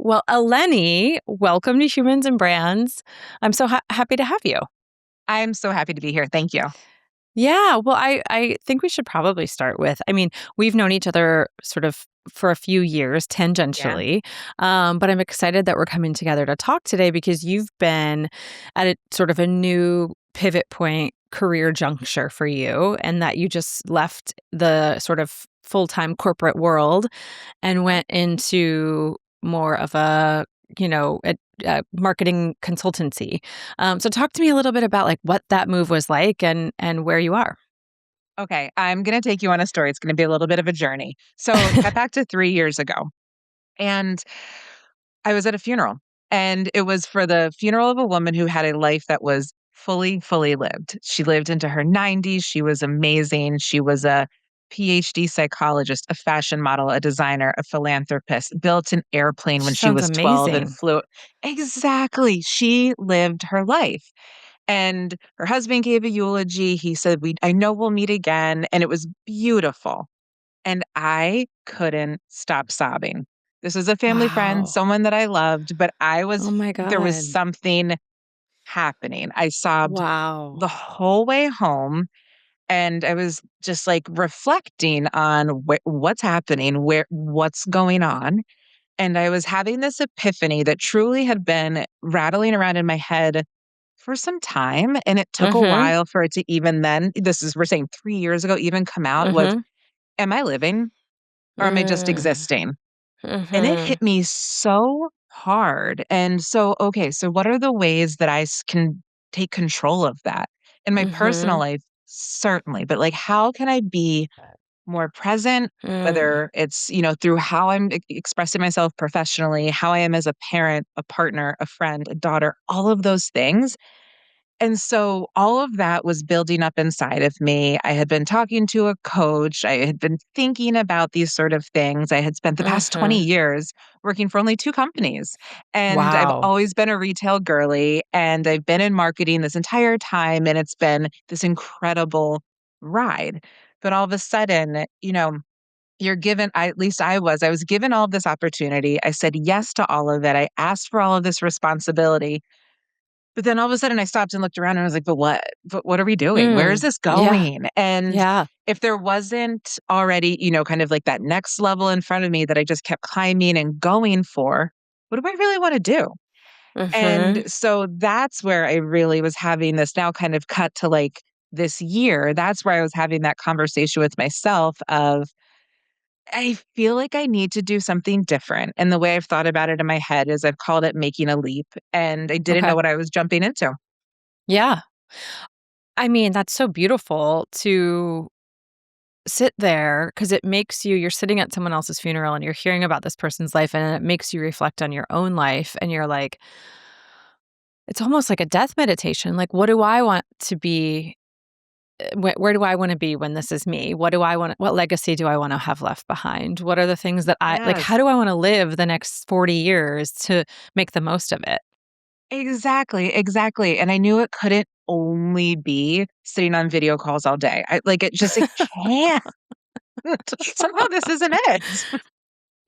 Well, Eleni, welcome to Humans and Brands. I'm so happy to have you. I'm so happy to be here. Thank you. Yeah, well, I think we should probably start with, we've known each other sort of for a few years Yeah. tangentially, but I'm excited that we're coming together to talk today because you've been at a sort of a new pivot point career juncture for you, and that you just left the sort of full-time corporate world and Yep. went into more of a marketing consultancy. So talk to me a little bit about like what that move was like and where you are. Okay. I'm going to take you on a story. It's going to be a little bit of a journey. So, cut back to 3 years ago, and I was at a funeral, and it was for the funeral of a woman who had a life that was fully lived. She lived into her 90s. She was amazing. She was a PhD psychologist, a fashion model, a designer, a philanthropist, built an airplane when she Sounds was 12 and amazing. flew. Exactly. She lived her life. And her husband gave a eulogy. He said, I know we'll meet again. And it was beautiful. And I couldn't stop sobbing. This was a family friend, Wow. someone that I loved, but Oh my there was God. something happening. I sobbed Wow. the whole way home. And I was just like reflecting on what's happening, what's going on. And I was having this epiphany that truly had been rattling around in my head for some time, and it took a Mm-hmm. while for it to even then we're saying 3 years ago, even come out was, Mm-hmm. "Am I living or am I just Mm. existing?" And it Mm-hmm. hit me so hard, and so, okay, so what are the ways that can take control of that? In my personal Mm-hmm. life, certainly, but, like, how can I be more present, Mm. whether it's, through how I'm expressing myself professionally, how I am as a parent, a partner, a friend, a daughter, all of those things. And so all of that was building up inside of me. I had been talking to a coach. I had been thinking about these sort of things. I had spent the past 20 Mm-hmm. years working for only two companies. And I've Wow. always been a retail girly. And I've been in marketing this entire time. And it's been this incredible ride. But all of a sudden, you're given, at least I was given all of this opportunity. I said yes to all of it. I asked for all of this responsibility, but then all of a sudden I stopped and looked around and I was like, "But what? But what are we doing? Where is Mm. this Yeah. going?" And Yeah. if there wasn't already, kind of like that next level in front of me that I just kept climbing and going for, what do I really want to do? And Mm-hmm. so that's where I really was having this now kind of cut to like this year. That's where I was having that conversation with myself of, I feel like I need to do something different. And the way I've thought about it in my head is I've called it making a leap, and I didn't Okay. know what I was jumping into. Yeah. That's so beautiful to sit there because it makes you're sitting at someone else's funeral and you're hearing about this person's life, and it makes you reflect on your own life, and you're like, it's almost like a death meditation. Like, what do I want to be? Where do I want to be when this is me? What legacy do I want to have left behind? What are the things that I like? How Yes, do I want to live the next 40 years to make the most of it? exactly, and I knew it couldn't only be sitting on video calls all day. It can't. Somehow this isn't it.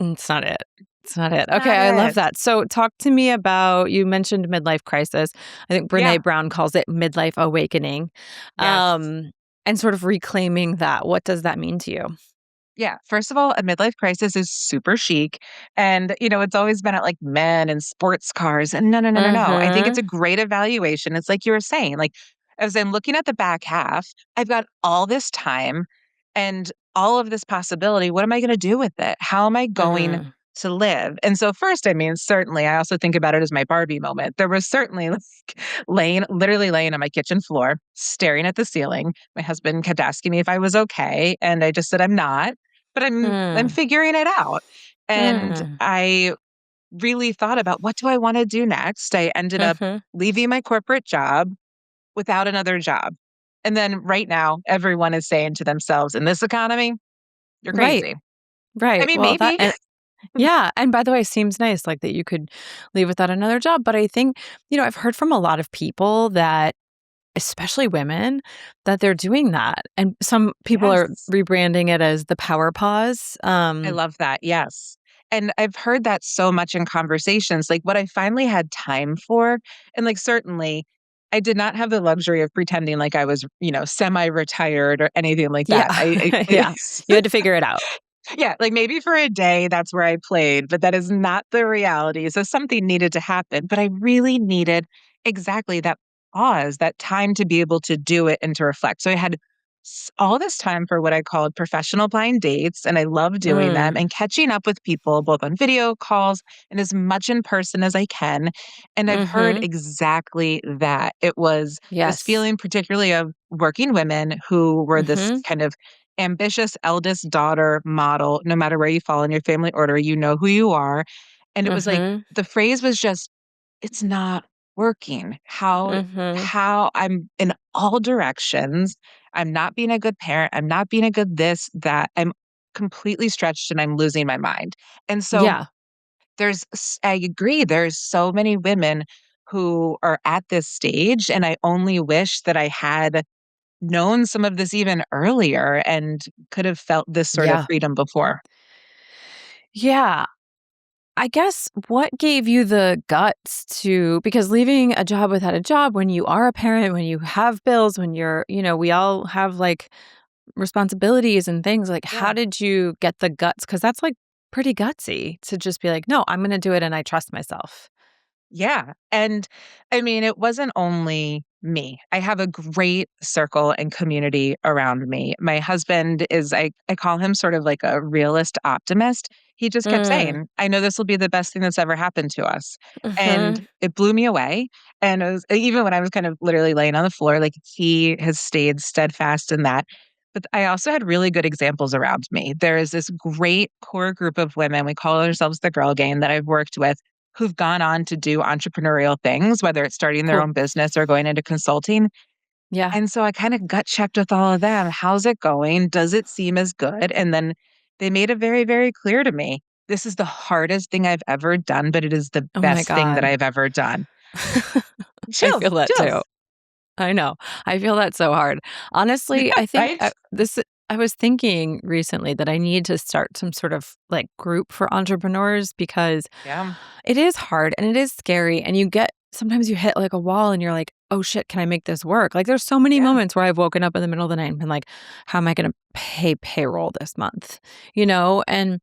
It's not it. It's not it. It's Okay, not I love it. that. So talk to me about, you mentioned midlife crisis. I think Yeah, Brené Brown calls it midlife awakening. yes. Um, and sort of reclaiming that. What does that mean to you? Yeah, first of all, a midlife crisis is super chic, and, it's always been at, like, men and sports cars, and no. I think it's Mhm. a great evaluation. It's like you were saying, like, as I'm looking at the back half, I've got all this time and all of this possibility. What am I gonna do with it? How am I going Mhm. to live? And so first, I mean, certainly, I also think about it as my Barbie moment. There was certainly, like, literally laying on my kitchen floor, staring at the ceiling. My husband kept asking me if I was okay, and I just said, "I'm not." But I'm Mm. figuring it out. And Mm. I really thought about what do I wanna do next? I ended up Mhm. leaving my corporate job without another job. And then right now, everyone is saying to themselves, "In this economy, you're Right. crazy." I Right. mean, Well, that maybe. and yeah, and by the way, seems nice, like, that you could leave without another job, but I think, I've heard from a lot of people that, especially women, that they're doing that, and some people are Yes. rebranding it as the power pause. I love that, yes. And I've heard that so much in conversations. Like what I finally had time for, and like certainly I did not have the luxury of pretending like I was, semi-retired or anything like Yeah. that. Yeah. You had to figure it out. Yeah, like maybe for a day that's where I played, but that is not the reality. So something needed to happen, but I really needed exactly that pause, that time to be able to do it and to reflect. So I had all this time for what I called professional blind dates, and I love doing them Mm. and catching up with people both on video calls and as much in person as I can. And I've heard Mhm. exactly that. It was this Yes. feeling, particularly of working women who were this Mhm. kind of ambitious eldest daughter model. No matter where you fall in your family order, you know who you are. And it was like Mhm. the phrase was just, it's not working. Mhm. How I'm in all directions. I'm not being a good parent. I'm not being a good this, that. I'm completely stretched and I'm losing my mind. And so Yeah. I agree, there's so many women who are at this stage, and I only wish that I had known some of this even earlier and could have felt this sort of Yeah. freedom before. Yeah. I guess what gave you the guts to because leaving a job without a job when you are a parent, when you have bills, when we all have like responsibilities and things, like how Yeah. did you get the guts? Because that's like pretty gutsy to just be like, no, I'm going to do it and I trust myself. Yeah, and I mean, it wasn't only me. I have a great circle and community around me. My husband is I call him sort of like a realist optimist. He just kept Mm. saying, "I know this will be the best thing that's ever happened to us." And Mhm. it blew me away. And it was even when I was kind of literally laying on the floor, like he has stayed steadfast in that. But I also had really good examples around me. There is this great core group of women, we call ourselves the Girl Gang, that I've worked with who've gone on to do entrepreneurial things, whether it's starting their Cool. own business or going into consulting. Yeah. And so I kind of gut checked with all of them. How's it going? Does it seem as good? And then they made it very, very clear to me. This is the hardest thing I've ever done, but it is the Oh my best thing that God. I've ever done. I feel Chills, that too. chills. I know. I feel that so hard. Honestly, I think Right? I was thinking recently that I need to start some sort of like group for entrepreneurs because Yeah. it is hard and it is scary and sometimes you hit like a wall and you're like, "Oh shit, can I make this work?" Like there's so many Yeah. moments where I've woken up in the middle of the night and been like, "How am I going to pay payroll this month?" And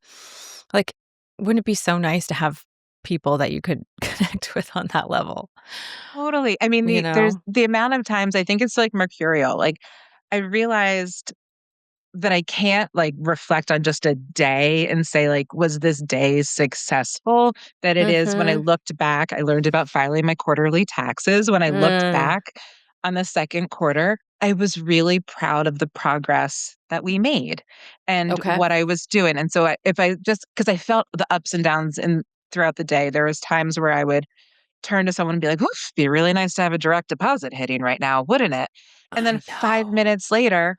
like wouldn't it be so nice to have people that you could connect with on that level, Totally. I mean, you there's know? the amount of times I think it's like mercurial. Like I realized that I can't, like, reflect on just a day and say, like, "Was this day successful?" That it is when I Mhm. looked back, I learned about filing my quarterly taxes. When I looked Mm. back on the 2nd quarter, I was really proud of the progress that we made and Okay. what I was doing, and so if I just because I felt the ups and downs throughout the day, there was times where I would turn to someone and be like, "Oof, be really nice to have a direct deposit hitting right now, wouldn't it?" And then I 5 know. minutes later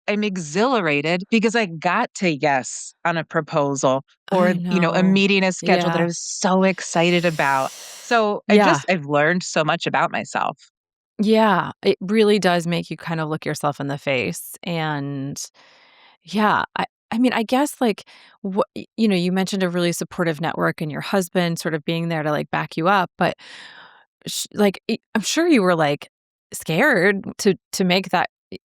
I'm exhilarated because I got to yes on a proposal or, I a know. meeting is scheduled that I Yeah. was so excited about. So Yeah. I've learned so much about myself. Yeah. It really does make you kind of look yourself in the face. And yeah, I mean, I guess like you mentioned a really supportive network and your husband sort of being there to like back you up, but I'm sure you were like scared to make that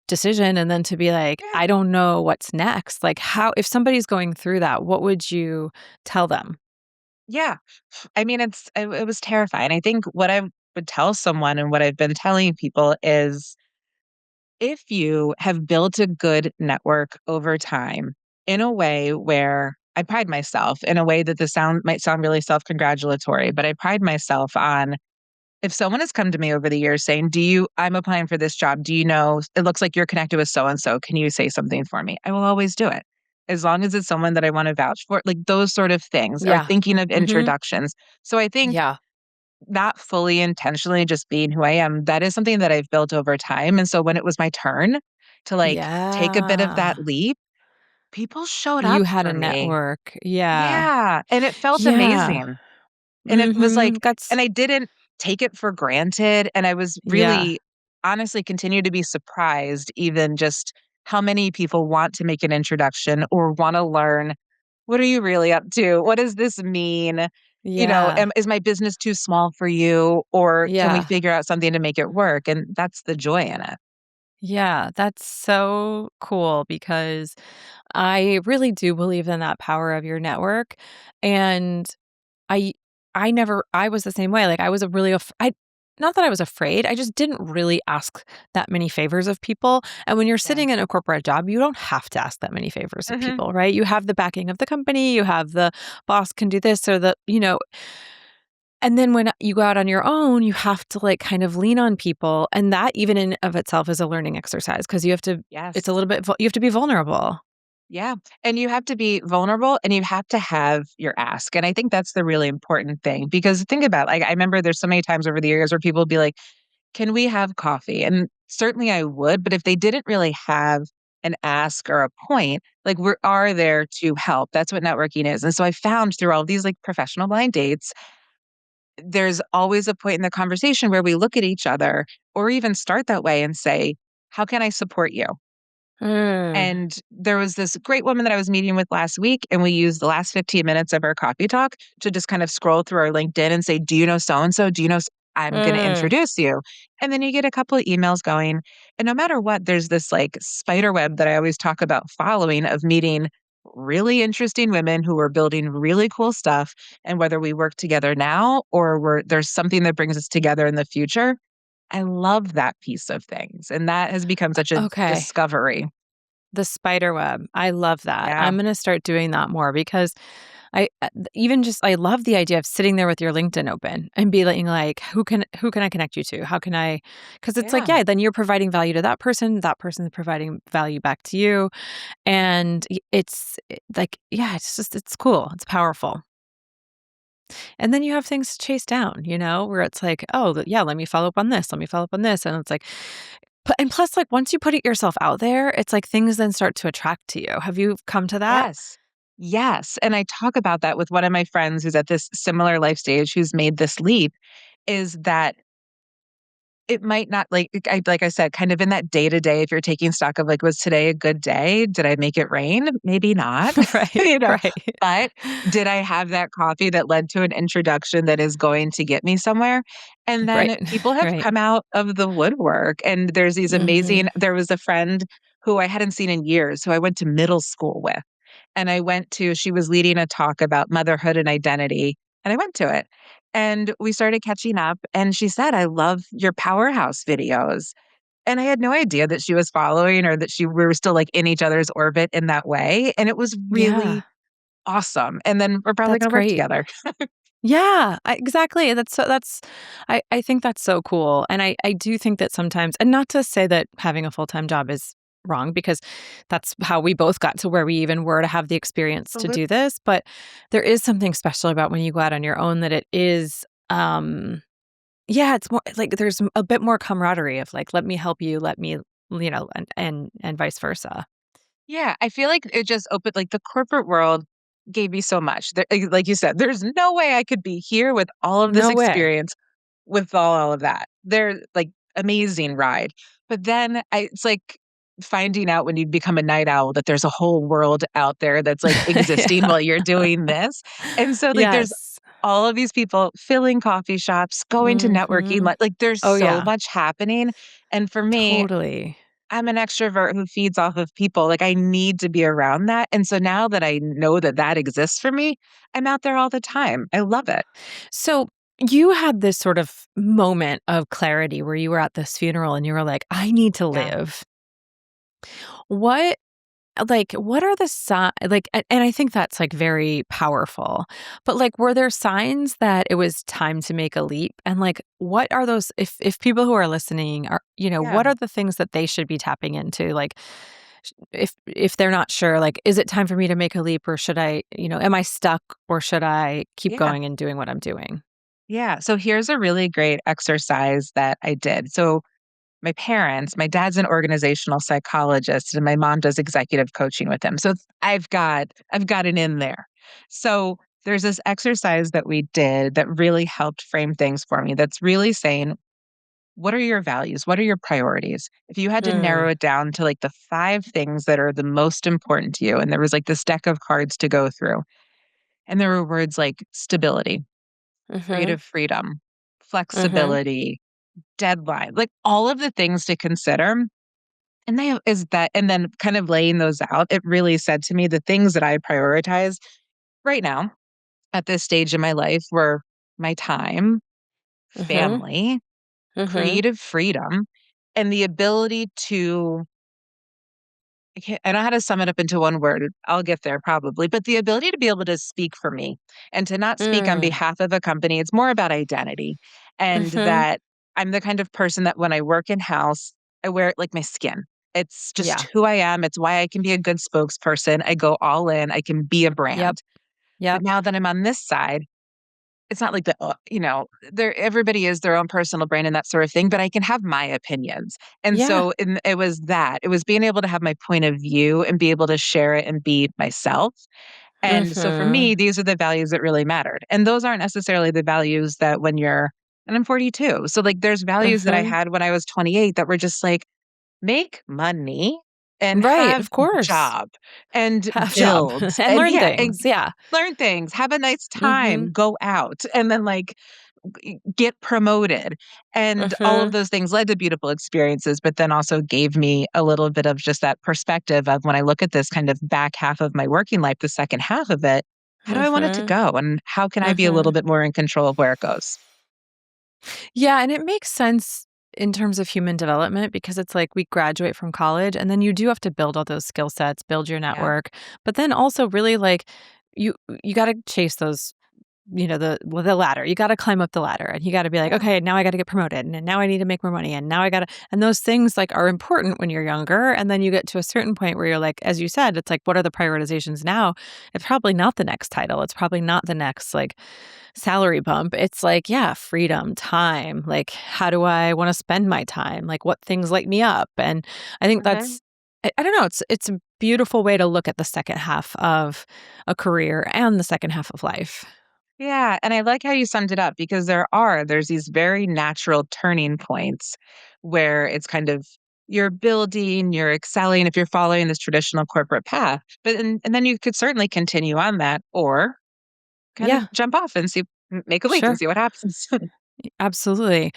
decision and then to be like, Yeah. I don't know what's next. Like how if somebody's going through that, what would you tell them? Yeah. I mean, it was terrifying. I think what I would tell someone and what I've been telling people is if you have built a good network over time in a way where I pride myself in a way that the sound might sound really self-congratulatory, but I pride myself on if someone has come to me over the years saying, I'm applying for this job. Do you know, it looks like you're connected with so and so. Can you say something for me? I will always do it. As long as it's someone that I want to vouch for, like those sort of things, or Yeah. thinking of Mhm. introductions. So I think Yeah. not fully intentionally just being who I am, that is something that I've built over time. And so when it was my turn to like take a bit of that Yeah. leap, people showed up You had for a me. network. Yeah. Yeah. And it felt Yeah. amazing. And it was like Mhm. That's and I didn't take it for granted, and I was yeah. really honestly continue to be surprised even just how many people want to make an introduction or wanna learn What are you really up to? What does this mean? Yeah. Is my business too small for you, or can we Yeah. figure out something to make it work? And that's the joy in it. Yeah, that's so cool because I really do believe in that power of your network, and I I was the same way, like, I was a really I not that I was afraid, I just didn't really ask that many favors of people, and when you're Yeah. sitting in a corporate job, you don't have to ask that many favors of Hmm. people, right? You have the backing of the company, you have the boss can do this or and then when you go out on your own, you have to, like, kind of lean on people, and that even in of itself is a learning exercise because you have to it's a Yes. little bit you have to be vulnerable. Yeah. And you have to be vulnerable and you have to have your ask. And I think that's the really important thing because think about like I remember there's so many times over the years where people would be like, "Can we have coffee?" And certainly I would, but if they didn't really have an ask or a point, like we are there to help. That's what networking is. And so I found through all these like professional blind dates, there's always a point in the conversation where we look at each other or even start that way and say, "How can I support you?" Mm. And there was this great woman that I was meeting with last week, and we used the last 15 minutes of our coffee talk to just kind of scroll through our LinkedIn and say, "Do you know so and so? Do you know I'm going to Mm. introduce you." And then you get a couple of emails going. And no matter what, there's this like spider web that I always talk about following of meeting really interesting women who are building really cool stuff. And whether we work together now or there's something that brings us together in the future, I love that piece of things. And that has become such a Okay. discovery. The spider web. I love that. Yeah. I'm gonna start doing that more because even just I love the idea of sitting there with your LinkedIn open and being like, who can I connect you to? How can I? Because it's like, Yeah. yeah, then you're providing value to that person's providing value back to you, and like, yeah, it's just it's cool, it's powerful. And then you have things to chase down, where it's like, oh, yeah, let me follow up on this, let me follow up on this, and it's like, and plus, like once you put it yourself out there, it's like things then start to attract to you. Have you come to that? Yes. Yes, and I talk about that with one of my friends who's at this similar life stage who's made this leap, is that it might not like I said, kind of in that day to day, if you're taking stock of like, was today a good day? Did I make it rain? Maybe not, Right, you know, right, but did I have that coffee that led to an introduction that is going to get me somewhere? And right, then people have right. come out of the woodwork and there's these Mhm. amazing there was a friend who I hadn't seen in years, who I went to middle school with. And she was leading a talk about motherhood and identity, and I went to it. And we started catching up, and she said, "I love your powerhouse videos." And I had no idea that she was following or that we were still, like, in each other's orbit in that way, and it was Yeah, really awesome, and then we're probably that's gonna work great. together. Yeah, exactly. I think that's so cool, and I do think that sometimes, and not to say that having a full-time job is wrong because that's how we both got to where we even were to have the experience to Absolutely. do this, but there is something special about when you go out on your own that it is, yeah, it's more like there's a bit more camaraderie of like, let me help you, let me, and vice versa. Yeah, I feel like it just opened like, the corporate world gave me so much. Like you said, there's no way I could be here with all of this No way. experience with all of that. They're, like, amazing ride. But then it's like finding out when you become a night owl that there's a whole world out there that's, like, existing Yeah. while you're doing this. And so, like, there's Yes. all of these people filling coffee shops, going to networking, Mhm. like, there's Oh, so yeah. much happening. And for me, Totally. I'm an extrovert who feeds off of people, like, I need to be around that, and so now that I know that that exists for me, I'm out there all the time. I love it. So, you had this sort of moment of clarity where you were at this funeral and you were like, "I need to Yeah, live." What what are the like, and I think that's, like, very powerful, but, like, were there signs that it was time to make a leap? And, like, what are those if people who are listening are yeah, what are the things that they should be tapping into? Like, if they're not sure, like, is it time for me to make a leap or should I, am I stuck or should I keep yeah, going and doing what I'm doing? yeah. So here's a really great exercise that I did. So my dad's an organizational psychologist and my mom does executive coaching with him. So I've got it in there. So there's this exercise that we did that really helped frame things for me that's really saying what are your values? What are your priorities? If you had to Mm. narrow it down to like the 5 things that are the most important to you, and there was like this deck of cards to go through, and there were words like stability, Mhm. creative freedom, Mhm. flexibility, deadline, like all of the things to consider. And they is that, and then kind of laying those out, it really said to me the things that I prioritize right now at this stage in my life were my time, Mhm. family, Mhm. creative freedom, and the ability to I don't know how to sum it up into one word. I'll get there probably, but the ability to be able to speak for me and to not speak on Mm. behalf of a company. It's more about identity, and Mhm. that I'm the kind of person that when I work in house, I wear it like my skin. It's just Yeah. who I am. It's why I can be a good spokesperson. I go all in. I can be a Yep. brand. But Yep. now that I'm on this side, it's not like there everybody is their own personal brand and that sort of thing, but I can have my opinions. And Yeah. so it was that. It was being able to have my point of view and be able to share it and be myself. And so for me, Mhm. these are the values that really mattered. And those aren't necessarily the values that when you're and I'm 42. So like there's values that I Mhm. had when I was 28 that were just like make money and Right, have of course. job and Have job build and and learn yeah, and things. Yeah. learn things, have a nice Mhm. time, go out, and then like get promoted. And all of Mhm. those things led to beautiful experiences, but then also gave me a little bit of just that perspective of when I look at this kind of back half of my working life, the second half of it, how do I want it to Mhm. go? And how can I be a little Mhm. bit more in control of where it goes? Yeah, and it makes sense in terms of human development because it's like we graduate from college and then you do have to build all those skill sets, build your Yeah. network, but then also really like you you got to chase those the ladder. You gotta climb up the ladder, and you gotta be like, Yeah. "Okay, now I gotta get promoted, and then now I need to make more money, and now I gotta" and those things, like, are important when you're younger, and then you get to a certain point where you're like, as you said, it's like, "What are the prioritizations now?" It's probably not the next title. It's probably not the next, like, salary bump. It's like, yeah, freedom, time, like, how do I wanna spend my time? Like, what things light me up? And I think Mhm. that's I don't know, it's a beautiful way to look at the second half of a career and the second half of life. Yeah, and I like how you summed it up because there's these very natural turning points where it's kind of you're building, you're excelling if you're following this traditional corporate path. But and then you could certainly continue on that or kind of Yeah. jump off and make a leap and Sure. see what happens. Absolutely.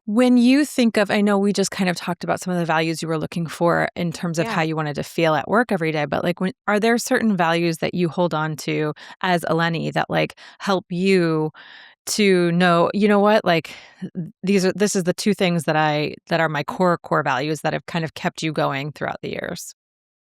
When you think of I know we just kind of talked about some of the values you were looking for in terms of how Yeah. you wanted to feel at work every day, but, like, when are there certain values that you hold on to as Eleni that, like, help you to know, "You know what? Like, this is the 2 things that are my core values that have kind of kept you going throughout the years?"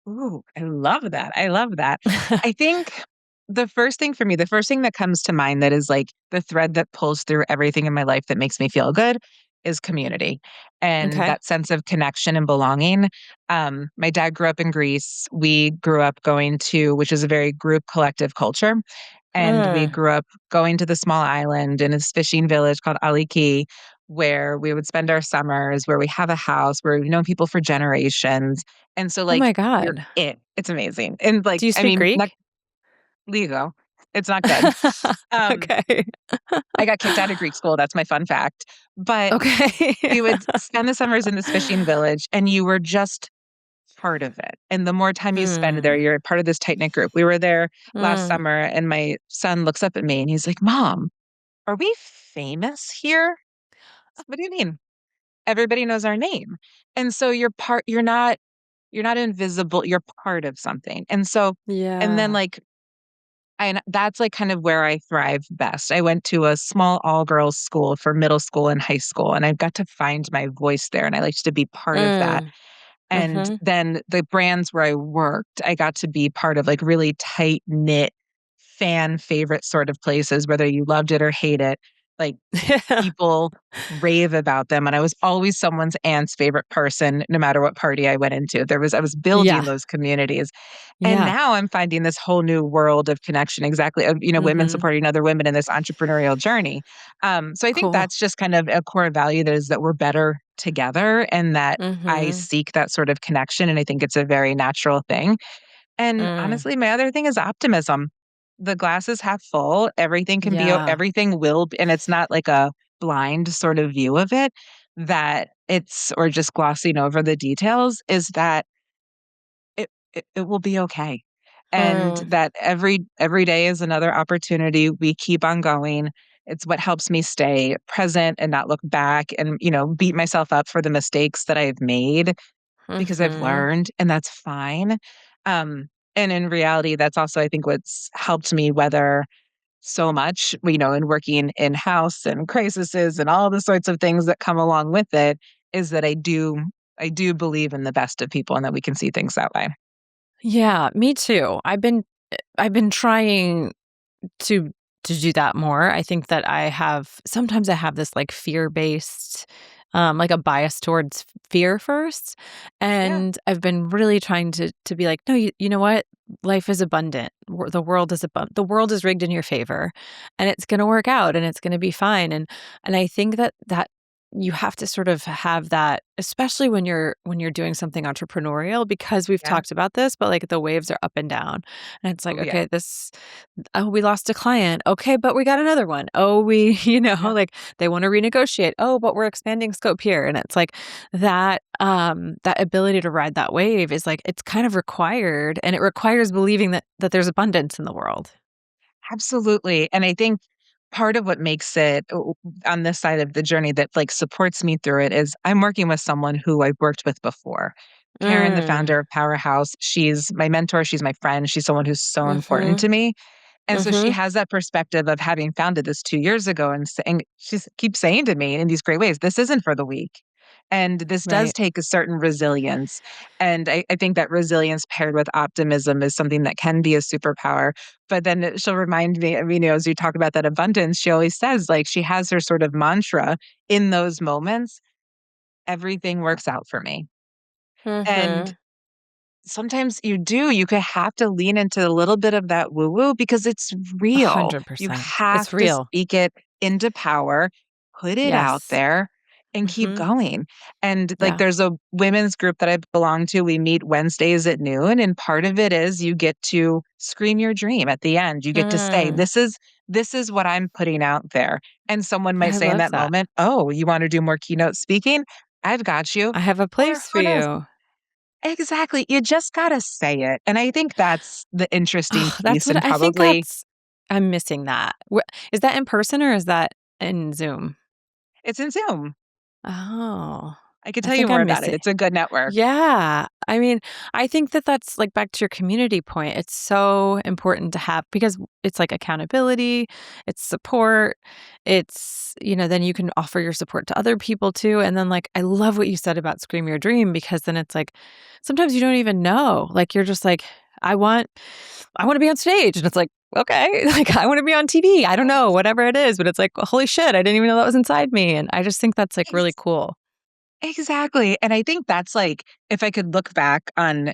Ooh, I love that. I love that. I think the first thing for me, the first thing that comes to mind that is like the thread that pulls through everything in my life that makes me feel good is community and Okay. that sense of connection and belonging. My dad grew up in Greece. We grew up going to, which is a very group collective culture. And we Mm. grew up going to the small island in this fishing village called Aliki, where we would spend our summers, where we have a house, where we've known people for generations. And so, Oh like, my you're god. it's amazing. And, like, Do you I speak mean, not Greek? legal. It's not good. Um, Okay. I got kicked out of Greek school, that's my fun fact. But Okay. we would spend the summers in this fishing village, and you were just part of it. And the more time you spend there, Hmm. you're part of this tight-knit group. We were there last Mm. summer, and my son looks up at me, and he's like, "Mom, are we famous here?" "What do you mean?" "Everybody knows our name." And so you're not invisible, you're part of something. And so and then, Yeah. like and that's, like, kind of where I thrive best. I went to a small all-girls school for middle school and high school, and I got to find my voice there, and I liked to be part of that. Mm. And Mhm. then the brands where I worked, I got to be part of, like, really tight-knit fan favorite sort of places, whether you loved it or hate it. Like, Yeah. people rave about them, and I was always someone's aunt's favorite person no matter what party I went into. I was building Yeah. those communities, and Yeah. now I'm finding this whole new world of connection exactly of, women Mhm. supporting other women in this entrepreneurial journey. So I think Cool. that's just kind of a core value that is that we're better together and that I Mhm. seek that sort of connection, and I think it's a very natural thing. And Mm. honestly, my other thing is optimism. The glass is half full. Everything can be Yeah. everything will b and it's not like a blind sort of view of it, that it's or just glossing over the details is that it will be okay. And Hmm. that every day is another opportunity. We keep on going. It's what helps me stay present and not look back and, beat myself up for the mistakes that I've made because I've Hmm. learned, and that's fine. Um, and in reality, that's also, I think, what's helped me weather so much, in working in house and crises and all the sorts of things that come along with it, is that I do believe in the best of people and that we can see things that way. Yeah, me too. I've been trying to do that more. I think that I have this, like, fear-based, like, a bias towards fear first, Yeah, and I've been really trying to be like, "No, you know what? Life is abundant. The world is rigged in your favor, and it's gonna work out, and it's gonna be fine," and I think that you have to sort of have that, especially when you're doing something entrepreneurial, because we've yeah. talked about this, but, like, the waves are up and down, and it's like, Oh, yeah. "Okay, this oh, we lost a client. Okay, but we got another one. Oh, we, Yeah. like they want to renegotiate. Oh, but we're expanding scope here." And it's like that ability to ride that wave is like it's kind of required, and it requires believing that there's abundance in the world. Absolutely, and I think part of what makes it on this side of the journey that, like, supports me through it is I'm working with someone who I've worked with before. Karen, the Mm. founder of Powerhouse, she's my mentor, she's my friend, she's someone who's so important Mhm. to me, and so she Mhm. has that perspective of having founded this 2 years ago and saying she's keeps saying to me in these great ways, "This isn't for the weak." And this does Right. take a certain resilience, and I think that resilience paired with optimism is something that can be a superpower, but then she'll remind me, I mean, as you talk about that abundance, she always says, like, she has her sort of mantra in those moments, "Everything works out for me." And Mhm. sometimes you could have to lean into a little bit of that woo-woo because it's real. You 100%. have It's to real. speak it into power, put it out Yes. there, and keep Mhm. going. And, like, Yeah. there's a women's group that I belong to, we meet Wednesdays at noon, and part of it is you get to scream your dream at the end. You get to say, Mm. "This is what I'm putting out there." And someone might I say in love that that. moment, "Oh, you wanna do more keynote speaking? I've got you." I have a Or place for who knows? you. Exactly, you just gotta say it, and I think that's the interesting That's piece and what I think probably that's I'm missing that. Is that in person or is that in Zoom? it's in Zoom. Oh, I could I tell you think more I'm about it, missing it's a good network. Yeah. I mean, I think that that's, like, back to your community point. It's so important to have because it's like accountability, it's support, then you can offer your support to other people too. And then, like, I love what you said about scream your dream because then it's like sometimes you don't even know. Like, you're just like, I want to be on stage. And it's like, okay, like, I want to be on TV. I don't know, whatever it is, but it's like, holy shit, I didn't even know that was inside me. And I just think that's like really Ex cool. Exactly, and I think that's, like, if I could look back on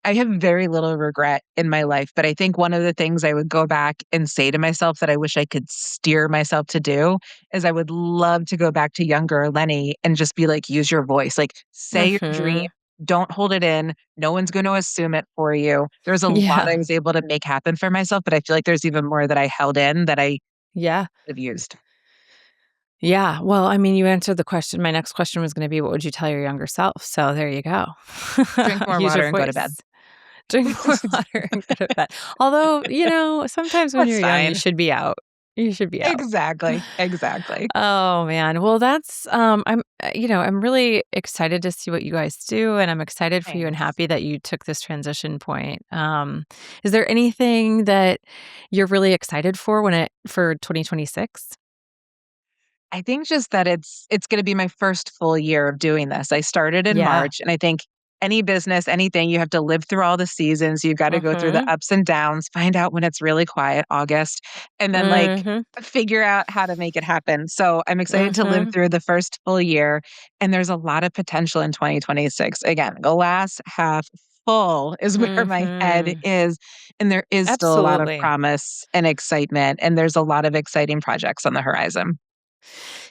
I have very little regret in my life, but I think one of the things I would go back and say to myself that I wish I could steer myself to do is I would love to go back to younger Eleni and just be like, "Use your voice, like, say your dream, Mhm. don't hold it in, no one's gonna assume it for you." There's a lot I Yeah. was able to make happen for myself, but I feel like there's even more that I held in that I Yeah. have used. Yeah. Well, I mean, you answered the question. My next question was gonna be, what would you tell your younger self? So there you go. Drink more Use your water and go to bed. voice. Drink more water and go to bed. Although, sometimes when That's you're young, you fine. should be out. You should be out. Exactly, exactly. Oh, man. Well, I'm really excited to see what you guys do, and I'm excited for you and Thanks. happy that you took this transition point. Is there anything that you're really excited for 2026? I think just that it's gonna be my first full year of doing this. I started in Yeah. March, and I think any business, anything, you have to live through all the seasons, you gotta go through the Mhm. ups and downs, find out when it's really quiet, August, and then, like, Mhm. figure out how to make it happen. So, I'm excited to live Mhm. through the first full year, and there's a lot of potential in 2026. Again, glass half full is where my head Mhm. is, and there is still a lot of Absolutely. promise and excitement, and there's a lot of exciting projects on the horizon.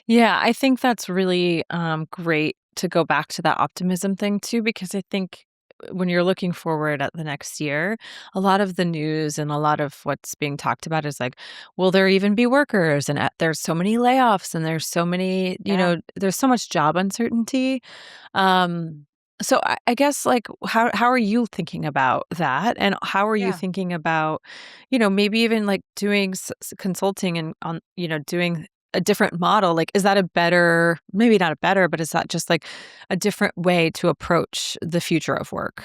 Yeah, I think that's really great to go back to that optimism thing too, because I think when you're looking forward at the next year, a lot of the news and a lot of what's being talked about is like, will there even be workers? And there's so many layoffs and there's so many, Yeah. there's so much job uncertainty. Um, so I guess like how are you thinking about that? And how are you Yeah. thinking about, maybe even like doing consulting and on, doing a different model? Like, is that a better, maybe not a better, but is that just like a different way to approach the future of work?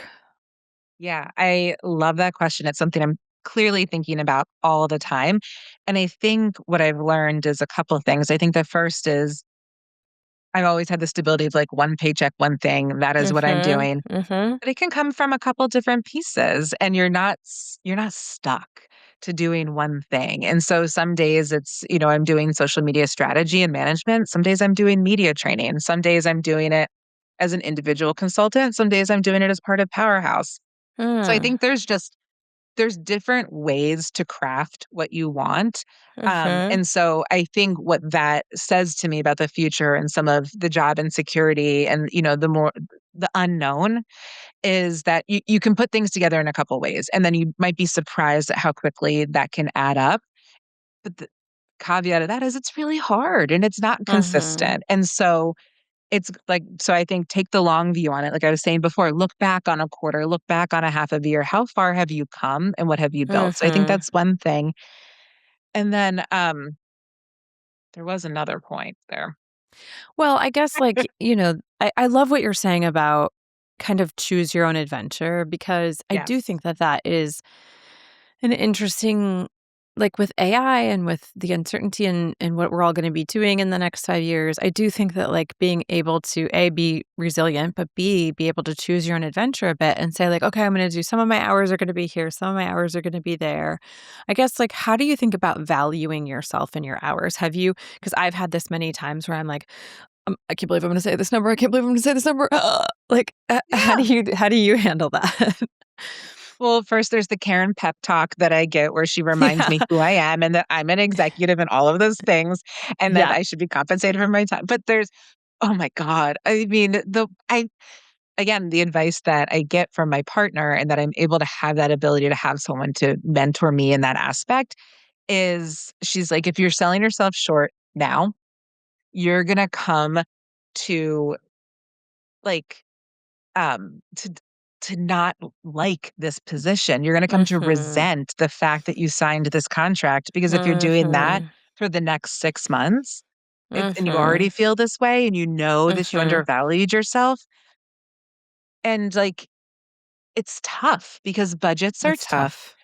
Yeah. I love that question. It's something I'm clearly thinking about all the time. And I think what I've learned is a couple of things. I think the first is I've always had the stability of like one paycheck, one thing. That is what I'm Mhm. doing. Mhm. But it can come from a couple different pieces and you're not stuck to doing one thing. And so some days it's, I'm doing social media strategy and management. Some days I'm doing media training. Some days I'm doing it as an individual consultant. Some days I'm doing it as part of Powerhouse. So I Mm. think there's different ways to craft what you want. Mhm. And so I think what that says to me about the future and some of the job insecurity and, the unknown is that you can put things together in a couple ways, and then you might be surprised at how quickly that can add up. But the caveat of that is it's really hard and it's not Mhm. consistent. And so it's like, so I think take the long view on it. Like I was saying before, look back on a quarter, look back on a half of a year. How far have you come and what have you built? So I think Mhm. that's one thing. And then there was another point there. Well, I guess, like, I love what you're saying about kind of choose your own adventure because I do Yes. think that that is an interesting, like, with AI and with the uncertainty and what we're all gonna be doing in the next 5 years, I do think that, like, being able to, A, be resilient, but B, be able to choose your own adventure a bit and say, like, "Okay, I'm gonna do some of my hours are gonna be here, some of my hours are gonna be there." I guess, like, how do you think about valuing yourself and your hours? Have you? Because 'Cause I've had this many times where I'm like, I can't believe I'm gonna say this number. I can't believe I'm gonna say this number. Like, Yeah. how do you handle that? Well, first there's the Karen pep talk that I get where she reminds Yeah. me who I am and that I'm an executive and all of those things and that Yeah. I should be compensated for my time. But there's oh my God. I mean, the I again, the advice that I get from my partner and that I'm able to have that ability to have someone to mentor me in that aspect is she's like, if you're selling yourself short now, you're gonna come to like to not like this position. You're gonna come to Mhm. resent the fact that you signed this contract because if you're doing that Mhm. for the next 6 months, and you already Mhm. feel this way and you know that you Mhm. undervalued yourself, and, like, it's tough because budgets are It's tough, tough.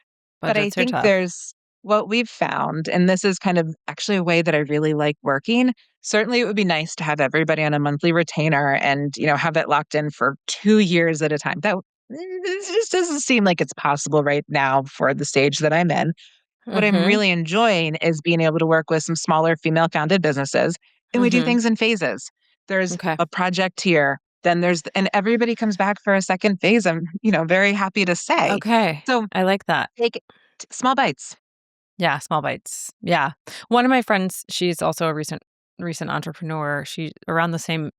but I Budgets are think tough. there's what we've found, and this is kind of actually a way that I really like working. Certainly, it would be nice to have everybody on a monthly retainer and, have that locked in for 2 years at a time. It just doesn't seem like it's possible right now for the stage that I'm in. What I'm Mhm. really enjoying is being able to work with some smaller female-founded businesses, and we do Mhm. things in phases. There's Okay. a project here, then and everybody comes back for a second phase, I'm, very happy to say. Okay. So, I like that. take small bites. Yeah, small bites. Yeah. One of my friends, she's also a recent entrepreneur. She around the same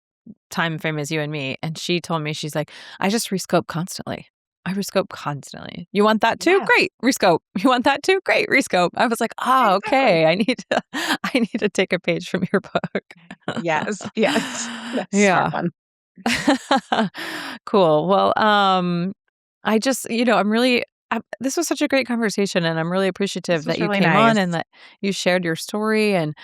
time frame as you and me, and she told me, she's like, "I just rescope constantly. I rescope constantly. You want that too? Yes, Great, rescope. You want that too? Great, rescope." I was like, "Ah, exactly. okay. I need to I need to take a page from your book." Yes, yes. That's a smart Yeah. one. Cool. Well, I just, I'm really this was such a great conversation, and I'm really This appreciative was that you really came on nice. and that you shared your story. And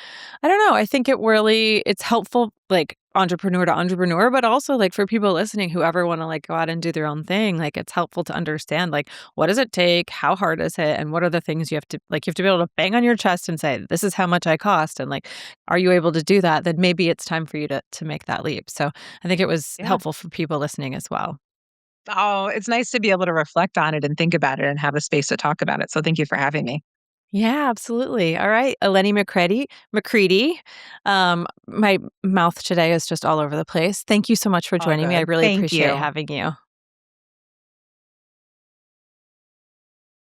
I don't know, I think it's helpful, like, entrepreneur to entrepreneur, but also, like, for people listening who ever wanna, like, go out and do their own thing, like, it's helpful to understand, like, what does it take? How hard is it? And what are the things you have to be able to bang on your chest and say, "This is how much I cost." And, like, are you able to do that? Then maybe it's time for you to make that leap. So, I think it was Yeah. helpful for people listening as well. Oh, it's nice to be able to reflect on it and think about it and have a space to talk about it, so thank you for having me. Yeah, absolutely. All right, Eleni McCready. My mouth today is just all over the place. Thank you so much for All joining me. I good. really Thank appreciate you. having you.